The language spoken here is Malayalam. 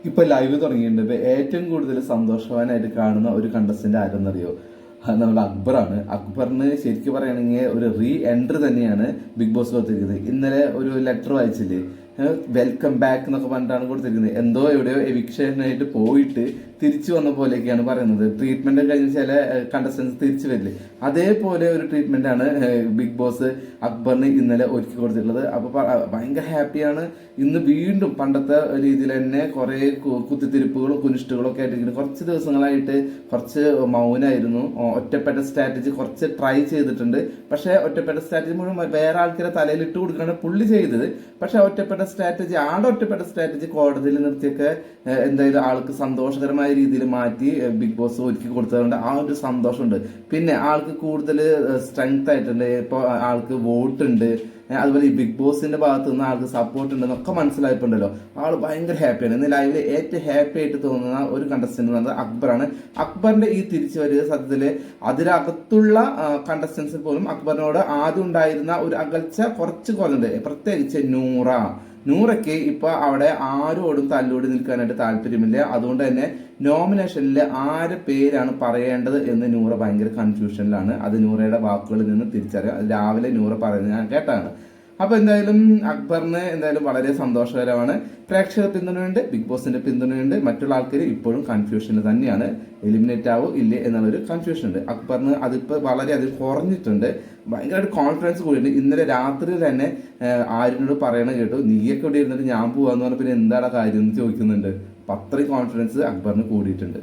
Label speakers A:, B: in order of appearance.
A: ഇപ്പൊ ലൈവ് തുടങ്ങിയിട്ടുണ്ട്. ഇപ്പൊ ഏറ്റവും കൂടുതൽ സന്തോഷവാനായിട്ട് കാണുന്ന ഒരു കണ്ടസ്റ്റന്റ് ആരെന്നറിയോ? അത് നമ്മുടെ അക്ബറാണ്. അക്ബറിന് ശരിക്കും പറയുകയാണെങ്കിൽ ഒരു റീ എൻട്രി തന്നെയാണ് ബിഗ് ബോസ് കൊടുത്തിരിക്കുന്നത്. ഇന്നലെ ഒരു ലെറ്റർ വായിച്ചില്ലേ, വെൽക്കം ബാക്ക് എന്നൊക്കെ പറഞ്ഞിട്ടാണ് കൊടുത്തിരിക്കുന്നത്. എന്തോ എവിടെയോ എവിക്ഷനായിട്ട് പോയിട്ട് തിരിച്ചു വന്ന പോലെയൊക്കെയാണ് പറയുന്നത്. ട്രീറ്റ്മെന്റ് കഴിഞ്ഞ ചില കണ്ടസ്റ്റൻസ് തിരിച്ചു വരില്ലേ, അതേപോലെ ഒരു ട്രീറ്റ്മെന്റ് ആണ് ബിഗ് ബോസ് അക്ബറിന് ഇന്നലെ ഒരുക്കി കൊടുത്തിട്ടുള്ളത്. അപ്പൊ ഭയങ്കര ഹാപ്പിയാണ്. ഇന്ന് വീണ്ടും പണ്ടത്തെ രീതിയിൽ തന്നെ കുറെ കുത്തിത്തിരിപ്പുകളും കുനിഷ്ടുകളും ഒക്കെ ആയിട്ട് കുറച്ച് ദിവസങ്ങളായിട്ട് കുറച്ച് മൗനായിരുന്നു. ഒറ്റപ്പെട്ട സ്ട്രാറ്റജി കുറച്ച് ട്രൈ ചെയ്തിട്ടുണ്ട്. പക്ഷെ ഒറ്റപ്പെട്ട സ്ട്രാറ്റജി മുഴുവൻ വേറെ ആൾക്കാരെ തലയിൽ ഇട്ട് കൊടുക്കുകയാണ് പുള്ളി ചെയ്തത്. പക്ഷെ ഒറ്റപ്പെട്ട സ്ട്രാറ്റജി കോടതിയിൽ നിർത്തിയൊക്കെ എന്തായാലും ആൾക്ക് സന്തോഷകരമായ രീതിയിൽ മാറ്റി ബിഗ് ബോസ് ഒരുക്കി കൊടുത്തതുകൊണ്ട് ആ ഒരു സന്തോഷമുണ്ട്. പിന്നെ ആൾക്ക് കൂടുതൽ സ്ട്രെങ്ത് ആയിട്ടുണ്ട്. ഇപ്പോൾ ആൾക്ക് വോട്ട് ഉണ്ട്, അതുപോലെ ഈ ബിഗ് ബോസിന്റെ ഭാഗത്ത് നിന്ന് ആൾക്ക് സപ്പോർട്ട് ഉണ്ടെന്നൊക്കെ മനസ്സിലായിട്ടുണ്ടല്ലോ. ആൾ ഭയങ്കര ഹാപ്പിയാണ്. ഇന്ന് ലൈവില് ഏറ്റവും ഹാപ്പി ആയിട്ട് തോന്നുന്ന ഒരു കണ്ടസ്റ്റന്റ് എന്ന് പറയുന്നത് അക്ബറാണ്. അക്ബറിന്റെ ഈ തിരിച്ചു വരിക സത്യത്തില് അതിനകത്തുള്ള കണ്ടസ്റ്റൻസിൽ പോലും അക്ബറിനോട് ആദ്യം ഉണ്ടായിരുന്ന ഒരു അകൽച്ച കുറച്ച് കുറഞ്ഞിട്ടുണ്ട്. പ്രത്യേകിച്ച് നൂറയ്ക്ക് ഇപ്പൊ അവിടെ ആരോടും തല്ലോടി നിൽക്കാനായിട്ട് താല്പര്യമില്ല. അതുകൊണ്ട് തന്നെ നോമിനേഷനിൽ ആര് പേരാണ് പറയേണ്ടത് എന്ന് നൂറ ഭയങ്കര കൺഫ്യൂഷനിലാണ്. അത് നൂറയുടെ വാക്കുകളിൽ നിന്ന് തിരിച്ചറിയാം. രാവിലെ നൂറ പറയുന്നത് ഞാൻ കേട്ടാണ്. അപ്പൊ എന്തായാലും അക്ബറിന് എന്തായാലും വളരെ സന്തോഷകരമാണ്. പ്രേക്ഷക പിന്തുണയുണ്ട്, ബിഗ് ബോസിന്റെ പിന്തുണയുണ്ട്. മറ്റുള്ള ആൾക്കാർ ഇപ്പോഴും കൺഫ്യൂഷനിൽ തന്നെയാണ്. എലിമിനേറ്റ് ആവോ ഇല്ലേ എന്നുള്ളൊരു കൺഫ്യൂഷൻ ഉണ്ട്. അക്ബറിന് അതിപ്പോൾ വളരെയധികം കുറഞ്ഞിട്ടുണ്ട്. ഭയങ്കരമായിട്ട് കോൺഫിഡൻസ് കൂടിയുണ്ട്. ഇന്നലെ രാത്രി തന്നെ ആര്യനോട് പറയണ കേട്ടു, നീയൊക്കെ ഇവിടെ ഇരുന്നിട്ട് ഞാൻ പോവാന്ന് പറഞ്ഞാൽ പിന്നെ എന്താണ് കാര്യം എന്ന് ചോദിക്കുന്നുണ്ട്. അപ്പൊ അത്രയും കോൺഫിഡൻസ് അക്ബറിന് കൂടിയിട്ടുണ്ട്.